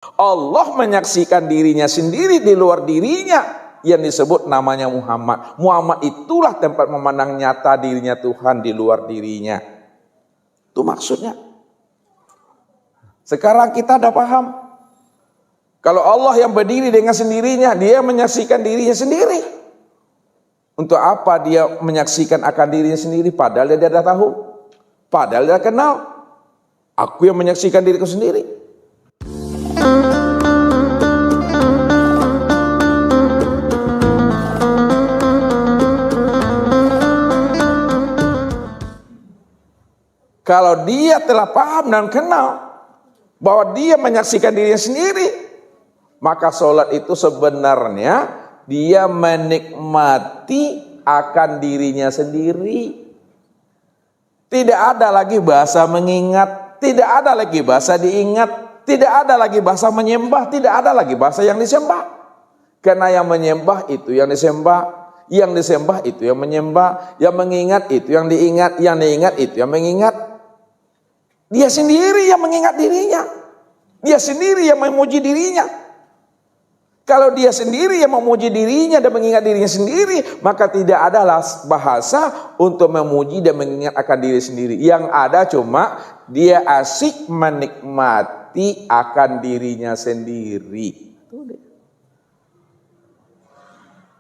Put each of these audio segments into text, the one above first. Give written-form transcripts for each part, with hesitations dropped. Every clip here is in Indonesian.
Allah menyaksikan dirinya sendiri di luar dirinya yang disebut namanya Muhammad. Muhammad itulah tempat memandang nyata dirinya Tuhan di luar dirinya. Itu maksudnya. Sekarang kita udah paham. Kalau Allah yang berdiri dengan sendirinya, dia menyaksikan dirinya sendiri. Untuk apa dia menyaksikan akan dirinya sendiri? Padahal dia dah tahu. Padahal dia kenal. Aku yang menyaksikan diriku sendiri. Kalau dia telah paham dan kenal bahwa dia menyaksikan dirinya sendiri, maka sholat itu sebenarnya dia menikmati akan dirinya sendiri. Tidak ada lagi bahasa mengingat, tidak ada lagi bahasa diingat, tidak ada lagi bahasa menyembah, tidak ada lagi bahasa yang disembah. Karena yang menyembah itu yang disembah, yang disembah itu yang menyembah, yang mengingat itu yang diingat itu yang mengingat. Dia sendiri yang mengingat dirinya. Dia sendiri yang memuji dirinya. Kalau dia sendiri yang memuji dirinya dan mengingat dirinya sendiri, maka tidak ada bahasa untuk memuji dan mengingat akan diri sendiri. Yang ada cuma dia asik menikmati akan dirinya sendiri.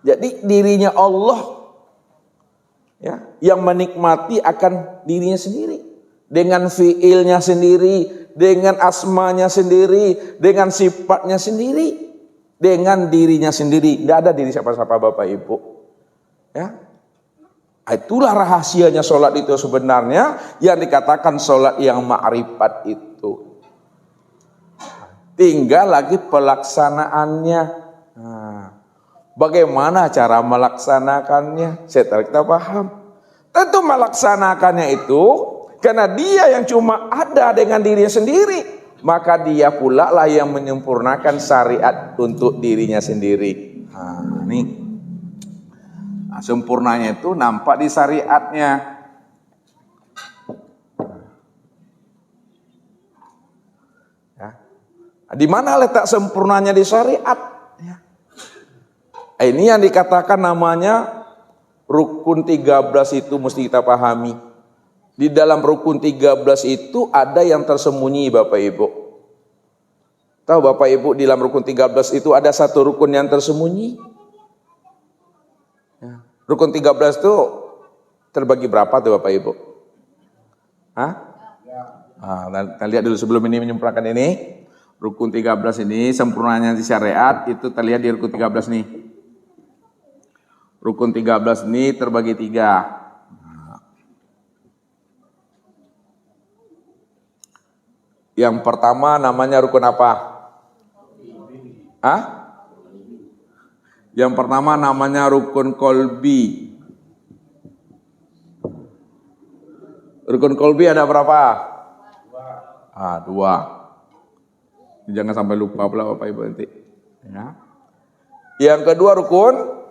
Jadi dirinya Allah ya, yang menikmati akan dirinya sendiri. Dengan fiilnya sendiri, dengan asmanya sendiri, dengan sifatnya sendiri, dengan dirinya sendiri. Tidak ada diri siapa-siapa Bapak Ibu. Ya, itulah rahasianya sholat itu sebenarnya yang dikatakan sholat yang ma'rifat itu. Tinggal lagi pelaksanaannya. Nah, bagaimana cara melaksanakannya? Setelah kita paham, tentu melaksanakannya itu karena dia yang cuma ada dengan dirinya sendiri, maka dia pula lah yang menyempurnakan syariat untuk dirinya sendiri. Nah, ini sempurnanya itu nampak di syariatnya. Ya. Di mana letak sempurnanya di syariat? Ya. Ini yang dikatakan namanya rukun 13 itu mesti kita pahami. Di dalam rukun 13 itu ada yang tersembunyi Bapak Ibu. Tahu Bapak Ibu di dalam rukun 13 itu ada satu rukun yang tersembunyi. Ya. Rukun 13 itu terbagi berapa tuh Bapak Ibu? Hah? Kita lihat dulu sebelum ini menyempurnakan ini. Rukun 13 ini sempurnanya di syariat itu terlihat di rukun 13 nih. Rukun 13 ini terbagi 3. Yang pertama namanya rukun apa? Hah? Yang pertama namanya rukun kolbi. Rukun kolbi ada berapa? 2. Jangan sampai lupa pula Bapak Ibu nanti. Ya. Yang kedua rukun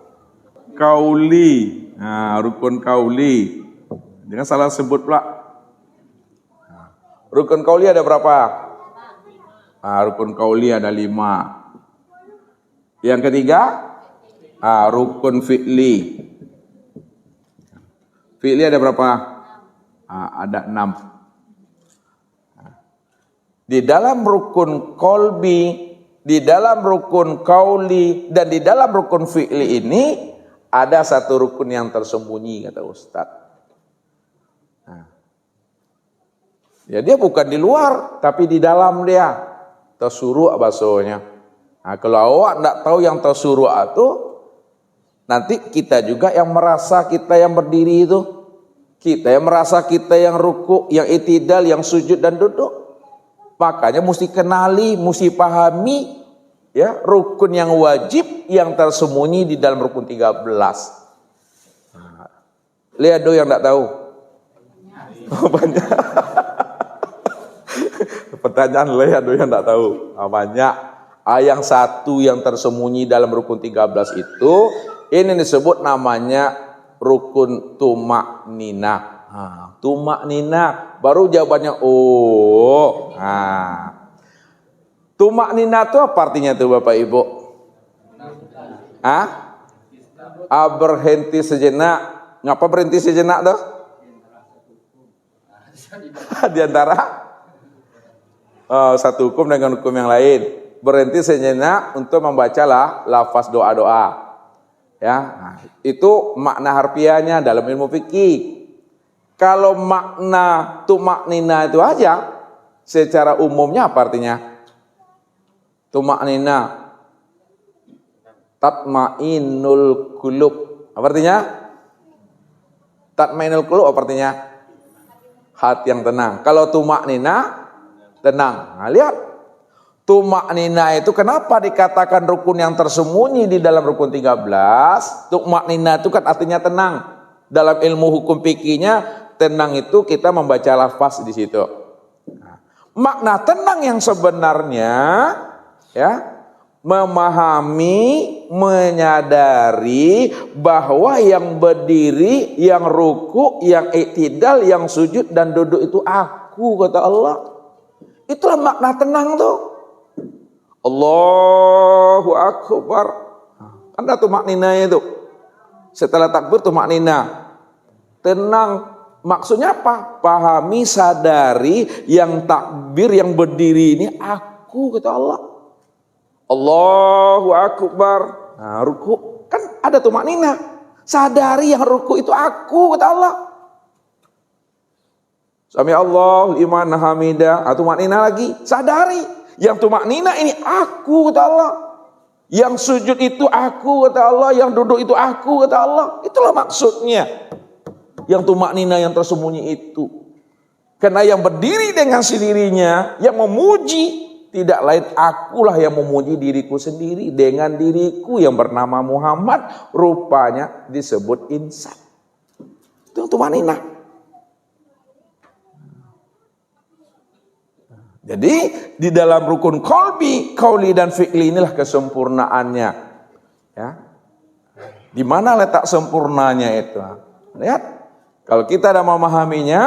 kauli. Nah, rukun kauli. Jangan salah sebut pula. Rukun kauli ada berapa? Rukun kauli ada 5. Yang ketiga, rukun fi'li. Fi'li ada berapa? Ada 6. Di dalam rukun kolbi, di dalam rukun kauli, dan di dalam rukun fi'li ini ada satu rukun yang tersembunyi kata Ustadz. Ya dia bukan di luar, tapi di dalam dia. Tasyuru' bahasanya. Nah, kalau awak tidak tahu yang tasyuru' itu, nanti kita juga yang merasa kita yang berdiri itu. Kita yang merasa kita yang ruku', yang i'tidal, yang sujud dan duduk. Makanya mesti kenali, mesti pahami ya rukun yang wajib yang tersembunyi di dalam rukun 13. Nah, lihat do yang tidak tahu. Banyak. Pertanyaan lihat do yang tidak tahu. Banyak. Yang satu yang tersembunyi dalam rukun 13 itu ini disebut namanya rukun tumak nina. Tumak nina baru jawabannya oh. Tumak-nina itu apa artinya tuh Bapak Ibu? Berhenti sejenak. Ngapa berhenti sejenak tuh? Di antara satu hukum dengan hukum yang lain. Berhenti sejenak untuk membaca lafaz doa-doa. Ya, nah, itu makna harfiahnya dalam ilmu fikih. Kalau makna tumak-nina itu aja, secara umumnya apa artinya? Tumak-nina, tatmainul qulub. Apa artinya? Tatmainul qulub apa artinya? Hati yang tenang. Kalau tumak-nina, tenang. Nah, lihat. Tumak-nina itu kenapa dikatakan rukun yang tersembunyi di dalam rukun 13? Tumak-nina itu kan artinya tenang. Dalam ilmu hukum fikihnya, tenang itu kita membaca lafaz di situ. Nah, makna tenang yang sebenarnya ya, memahami, menyadari bahwa yang berdiri, yang ruku, yang iktidal, yang sujud dan duduk itu aku, kata Allah. Itulah makna tenang tuh. Allahu Akbar. Ada tumak-nina itu. Setelah takbir tumak-nina. Tenang. Maksudnya apa? Pahami, sadari yang takbir, yang berdiri ini aku, kata Allah. Allahu Akbar. Nah, ruku kan ada tumak-nina. Sadari yang ruku itu aku, kata Allah. Sami Allah liman hamidah. Tumak-nina lagi. Sadari. Yang tumak-nina ini aku, kata Allah. Yang sujud itu aku, kata Allah. Yang duduk itu aku, kata Allah. Itulah maksudnya. Yang tumak-nina yang tersembunyi itu. Karena yang berdiri dengan sendirinya, yang memuji, tidak lain akulah yang memuji diriku sendiri. Dengan diriku yang bernama Muhammad, rupanya disebut insan. Itu yang tumak-nina. Jadi di dalam rukun qalbi, qauli dan fi'li inilah kesempurnaannya. Ya. Di mana letak sempurnanya itu? Lihat, kalau kita sudah memahaminya,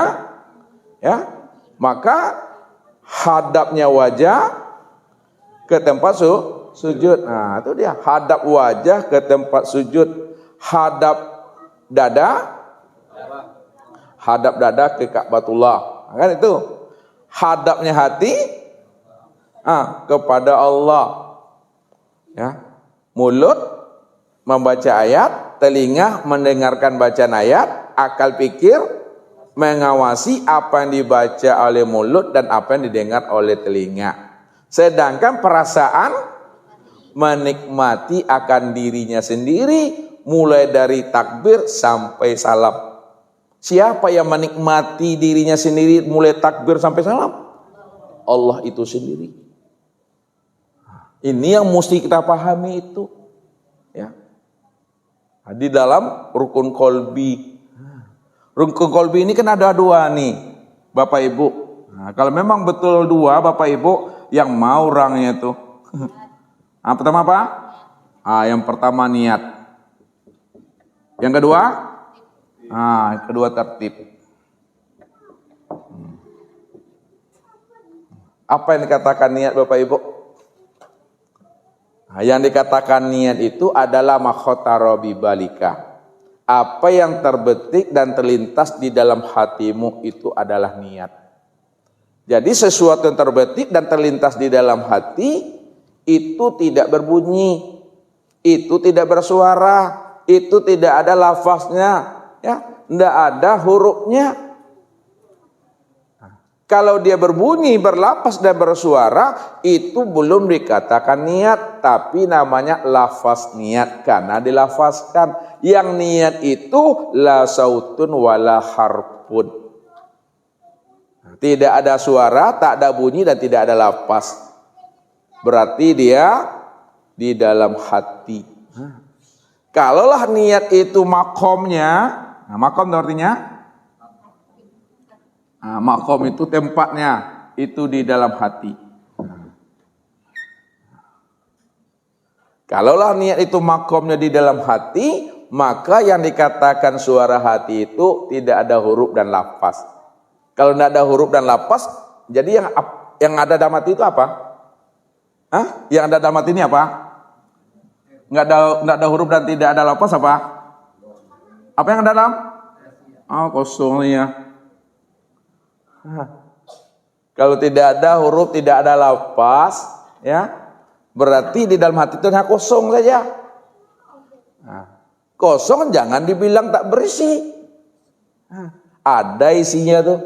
ya, maka hadapnya wajah ke tempat sujud. Nah, itu dia, hadap wajah ke tempat sujud, hadap dada ke Ka'batullah. Kan itu. Hadapnya hati kepada Allah. Ya. Mulut membaca ayat, telinga mendengarkan bacaan ayat, akal pikir mengawasi apa yang dibaca oleh mulut dan apa yang didengar oleh telinga. Sedangkan perasaan menikmati akan dirinya sendiri mulai dari takbir sampai salam. Siapa yang menikmati dirinya sendiri mulai takbir sampai salam? Allah itu sendiri. Ini yang mesti kita pahami itu. Ya. Di dalam rukun qalbi. Rukun qalbi ini kan ada dua nih, Bapak Ibu. Nah, kalau memang betul dua, Bapak Ibu, yang mau orangnya itu. Pertama apa? Yang pertama niat. Yang kedua? Kedua tertib. Apa yang dikatakan niat Bapak Ibu? Yang dikatakan niat itu adalah makhotaro bibalika. Apa yang terbetik dan terlintas di dalam hatimu itu adalah niat. Jadi sesuatu yang terbetik dan terlintas di dalam hati itu tidak berbunyi, itu tidak bersuara, itu tidak ada lafaznya. Ya, tidak ada hurufnya. Kalau dia berbunyi, berlapas dan bersuara, itu belum dikatakan niat, tapi namanya lafaz niat karena dilafazkan. Yang niat itu la sautun wala harfun. Tidak ada suara, tak ada bunyi dan tidak ada lafaz. Berarti dia di dalam hati. Kalaulah niat itu makomnya, makom artinya makom itu tempatnya, itu di dalam hati. Kalaulah niat itu makomnya di dalam hati, maka yang dikatakan suara hati itu tidak ada huruf dan lafaz. Kalau tidak ada huruf dan lafaz, jadi yang ada dalam hati itu apa? Hah? Yang ada dalam hati ini apa? Nggak ada huruf dan tidak ada lafaz apa? Apa yang ada dalam? Oh, kosong ya. Kalau tidak ada huruf, tidak ada lafaz, ya, berarti di dalam hati itu hanya kosong saja. Kosong jangan dibilang tak berisi. Ada isinya tuh.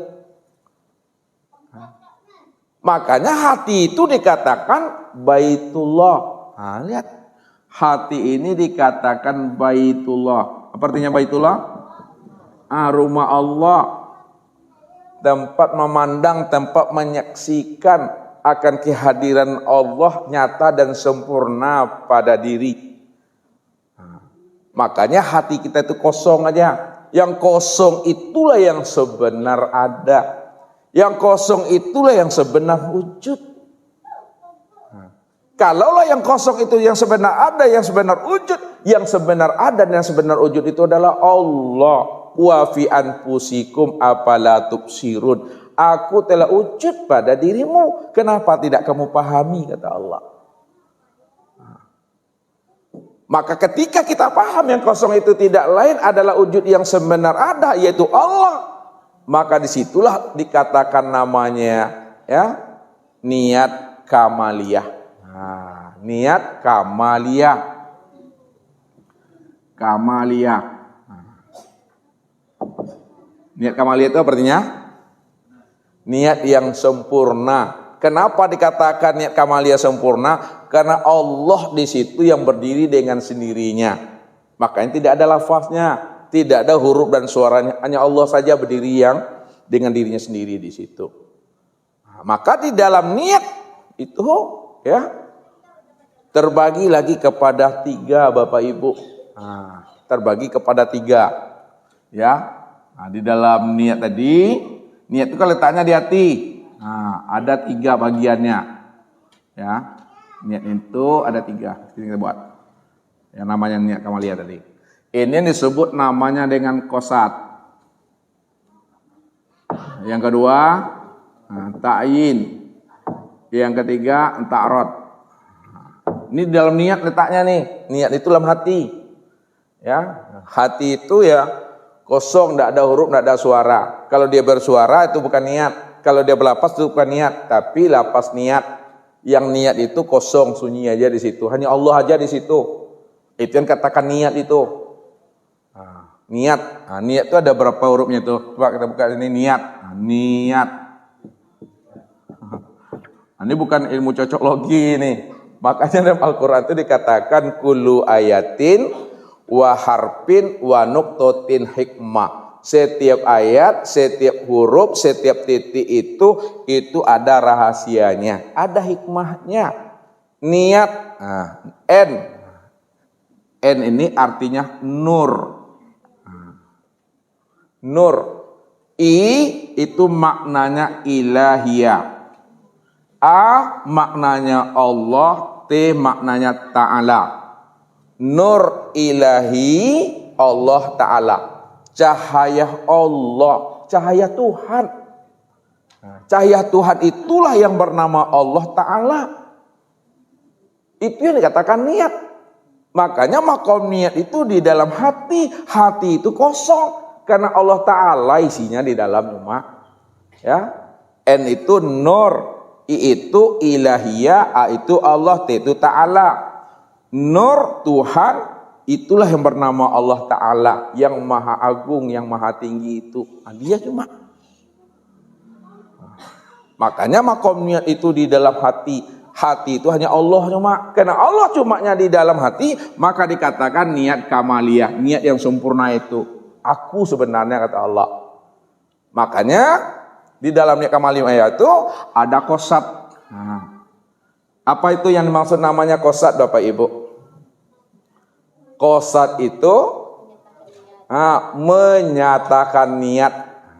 Makanya hati itu dikatakan Baitullah. Nah, lihat. Hati ini dikatakan Baitullah. Apa artinya Baitullah? Rumah Allah. Tempat memandang, tempat menyaksikan akan kehadiran Allah nyata dan sempurna pada diri. Makanya hati kita itu kosong aja. Yang kosong itulah yang sebenar ada. Yang kosong itulah yang sebenar wujud. Kalaulah yang kosong itu yang sebenar ada, yang sebenar wujud, yang sebenar ada dan yang sebenar wujud itu adalah Allah. Wa fi anfusikum afala tubsirun. Aku telah wujud pada dirimu. Kenapa tidak kamu pahami, kata Allah. Maka ketika kita paham yang kosong itu tidak lain adalah wujud yang sebenar ada, yaitu Allah. Maka disitulah dikatakan namanya, ya, niat kamaliyah. Nah, niat kamaliyah. Kamaliyah. Niat kamaliyah itu artinya niat yang sempurna. Kenapa dikatakan niat kamaliyah sempurna? Karena Allah di situ yang berdiri dengan sendirinya. Makanya tidak ada lafaznya, tidak ada huruf dan suaranya, hanya Allah saja berdiri yang dengan dirinya sendiri di situ. Nah, maka di dalam niat itu, ya, terbagi lagi kepada 3, Bapak Ibu. Nah, terbagi kepada 3, ya. Nah, di dalam niat tadi, niat itu kan letaknya di hati. Nah, ada 3 bagiannya, ya. Niat itu ada 3. Ini kita buat. Yang namanya niat kamaliyah tadi. Ini yang disebut namanya dengan qasad. Yang kedua, ta'yin. Yang ketiga, ta'rad. Ini dalam niat letaknya nih. Niat itu dalam hati. Ya, hati itu ya kosong, tidak ada huruf, tidak ada suara. Kalau dia bersuara itu bukan niat. Kalau dia berlapas itu bukan niat, tapi lapas niat. Yang niat itu kosong, sunyi aja di situ. Hanya Allah aja di situ. Itu yang katakan niat itu. Nah, niat. Nah, niat itu ada berapa hurufnya itu? Coba kita buka ini niat. Nah, niat. Nah, ini bukan ilmu cocok logi nih. Makanya dalam Al-Quran itu dikatakan kullu ayatin wa harfin wa nuqtatin hikmah. Setiap ayat, setiap huruf, setiap titik itu ada rahasianya, ada hikmahnya. Niat, nah, N ini artinya nur. Nur. I itu maknanya ilahiyah. A maknanya Allah, T maknanya ta'ala. Nur ilahi Allah ta'ala. Cahaya Allah, cahaya Tuhan. Cahaya Tuhan itulah yang bernama Allah Ta'ala. Itu yang dikatakan niat. Makanya makom niat itu di dalam hati. Hati itu kosong. Karena Allah Ta'ala isinya di dalam rumah. Ya. N itu nur. I itu ilahiyah. A itu Allah. T itu Ta'ala. Nur Tuhan. Itulah yang bernama Allah Ta'ala, yang maha agung, yang maha tinggi itu. Nah, dia cuma. Makanya makom niat itu di dalam hati. Hati itu hanya Allah cuma. Karena Allah cumanya di dalam hati, maka dikatakan niat kamaliyah. Niat yang sempurna itu. Aku sebenarnya, kata Allah. Makanya di dalam niat kamaliyah itu ada qasad. Nah, apa itu yang dimaksud namanya qasad, Bapak Ibu? Qasad itu menyatakan niat.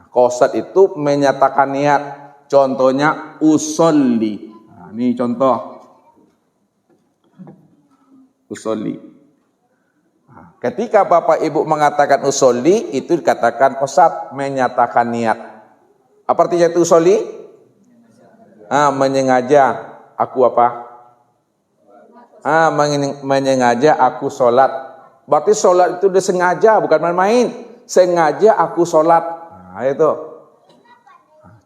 Qasad itu menyatakan niat. Contohnya usolli. Nah, ini contoh. Usolli. Nah, ketika Bapak Ibu mengatakan usolli, itu dikatakan qasad, menyatakan niat. Apa artinya itu usolli? Menyengaja. Aku apa? Menyengaja aku sholat. Berarti sholat itu disengaja, bukan main-main. Sengaja aku sholat. Nah, itu.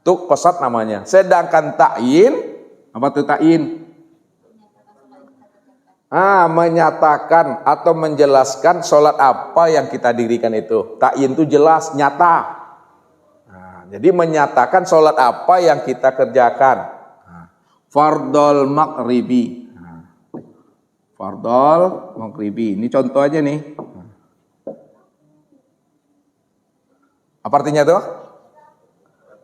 Itu qasad namanya. Sedangkan ta'yin, apa itu ta'yin? Menyatakan atau menjelaskan sholat apa yang kita dirikan itu. Ta'yin itu jelas, nyata. Jadi menyatakan sholat apa yang kita kerjakan. Fardol maghribi. Fardol maghribi. Ini contoh aja nih. Apa artinya tuh?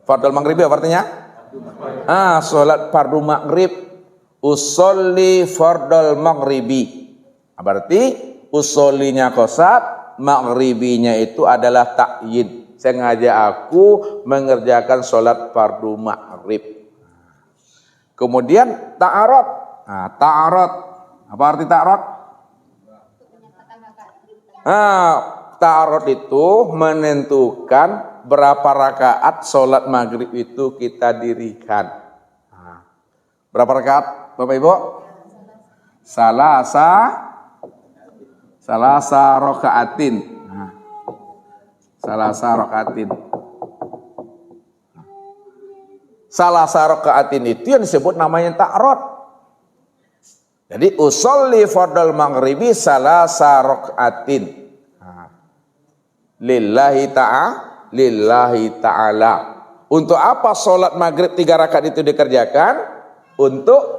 Fardol maghribi apa artinya? Sholat fardu maghrib. Usolli fardol maghribi. Berarti usollinya qasad, maghribinya itu adalah ta'yin. Sengaja aku mengerjakan sholat fardu maghrib. Kemudian ta'arud. Ta'arud. Apa arti ta'arud? Ta'arud itu menentukan berapa rakaat sholat maghrib itu kita dirikan. Berapa rakaat, Bapak Ibu? Salasa rakaatin. Salasa rakaatin. Salasa rakaatin itu yang disebut namanya ta'arud. Jadi usolli fardal maghribi salasa rakaatin. Lillahi ta'ala. Untuk apa sholat maghrib 3 rakaat itu dikerjakan? Untuk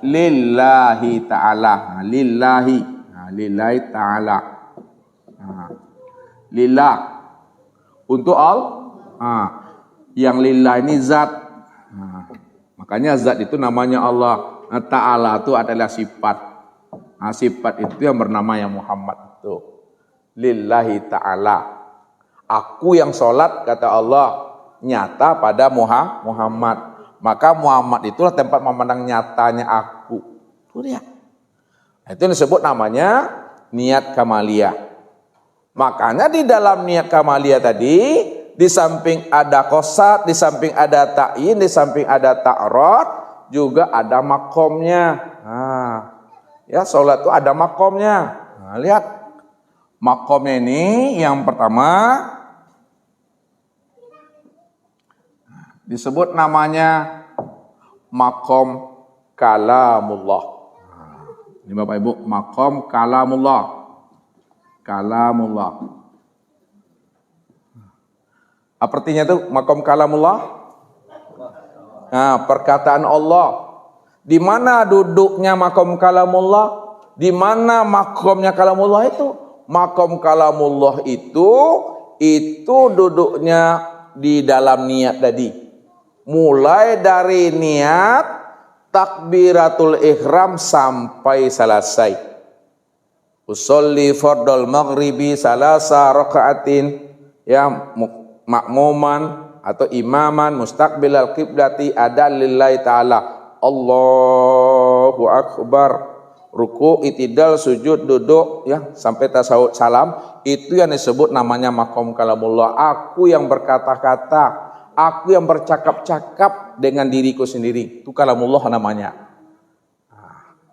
lillahi ta'ala. Lillahi ta'ala. Lillah. Untuk yang lillah ini zat. Makanya zat itu namanya Allah. Ta'ala itu adalah sifat. Sifat itu yang bernama yang Muhammad itu. Lillahi ta'ala. Aku yang sholat, kata Allah, nyata pada Muhammad. Maka Muhammad itulah tempat memandang nyatanya aku. Itu dia. Itu disebut namanya niat kamaliyah. Makanya di dalam niat kamaliyah tadi, di samping ada qasad, di samping ada ta'yin, di samping ada ta'arud, juga ada makomnya. Ya, sholat itu ada makomnya. Lihat. Makomnya ini yang pertama disebut namanya makom kalamullah. Ini Bapak Ibu, makom kalamullah. Kalamullah. Apa artinya itu makom kalamullah? Perkataan Allah. Di mana duduknya makom kalamullah? Di mana makomnya kalamullah itu? Makom kalamullah itu duduknya di dalam niat tadi. Mulai dari niat takbiratul ihram sampai selesai. Usolli fardal maghribi salasa rakaatin, ya, makmuman atau imaman mustaqbilal qiblati ada lillahi ta'ala. Allahu akbar. Ruku, itidal, sujud, duduk, ya, sampai tasawuf salam, itu yang disebut namanya makom kalamullah. Aku yang berkata-kata, aku yang bercakap-cakap dengan diriku sendiri, itu kalamullah namanya.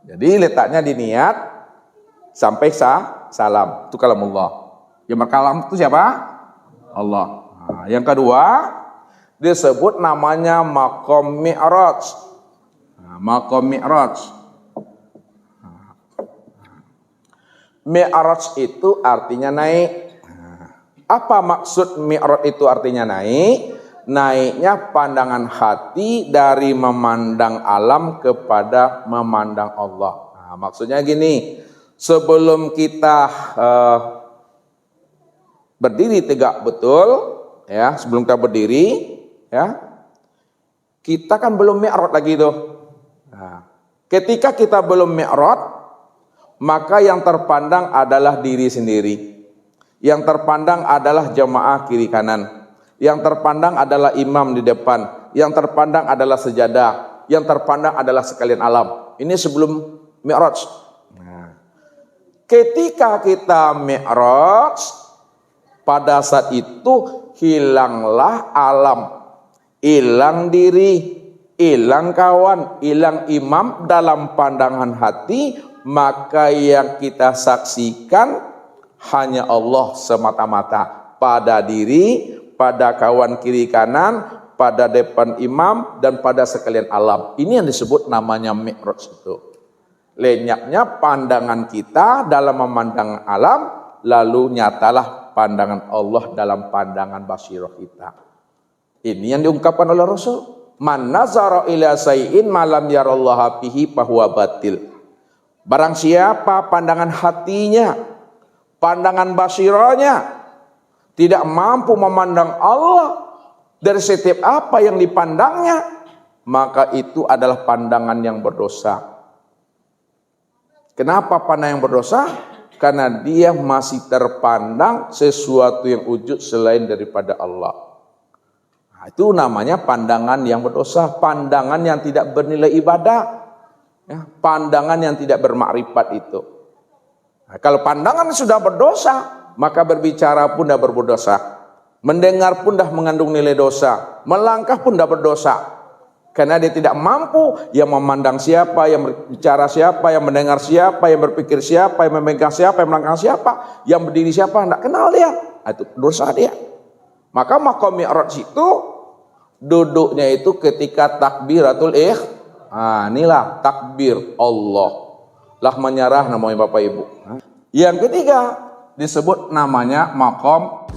Jadi letaknya di niat sampai salam, itu kalamullah. Yang berkalam itu siapa? Allah. Yang kedua disebut namanya makom mi'raj. Makom mi'raj. Mi'raj itu artinya naik. Apa maksud mi'raj itu artinya naik? Naiknya pandangan hati dari memandang alam kepada memandang Allah. Maksudnya gini, sebelum kita berdiri tegak betul, ya, sebelum kita berdiri, ya, kita kan belum mi'raj lagi tuh. Ketika kita belum mi'raj, maka yang terpandang adalah diri sendiri. Yang terpandang adalah jamaah kiri kanan. Yang terpandang adalah imam di depan. Yang terpandang adalah sejadah. Yang terpandang adalah sekalian alam. Ini sebelum mi'raj. Ketika kita mi'raj, pada saat itu hilanglah alam, hilang diri, hilang kawan, hilang imam dalam pandangan hati, maka yang kita saksikan hanya Allah semata-mata, pada diri, pada kawan kiri kanan, pada depan imam, dan pada sekalian alam. Ini yang disebut namanya mi'raj itu. Lenyapnya pandangan kita dalam memandang alam, lalu nyatalah pandangan Allah dalam pandangan basirah kita. Ini yang diungkapkan oleh Rasul. Man nazara ila say'in malam yarallaha fihi fahuwa batil. Barang siapa pandangan hatinya, pandangan basirahnya tidak mampu memandang Allah dari setiap apa yang dipandangnya, maka itu adalah pandangan yang berdosa. Kenapa pandang yang berdosa? Karena dia masih terpandang sesuatu yang wujud selain daripada Allah. Nah, itu namanya pandangan yang berdosa, pandangan yang tidak bernilai ibadah, ya, pandangan yang tidak bermakrifat itu. Nah, kalau pandangan sudah berdosa, maka berbicara pun dah berdosa, mendengar pun dah mengandung nilai dosa, melangkah pun dah berdosa. Karena dia tidak mampu, yang memandang siapa, yang berbicara siapa, yang mendengar siapa, yang berpikir siapa, yang memegang siapa, yang melangkah siapa, yang berdiri siapa, tidak kenal dia. Itu dosa dia. Maka maqam mi'raj itu duduknya itu ketika takbiratul inilah takbir Allah lah menyerah namanya Bapak Ibu. Yang ketiga disebut namanya maqam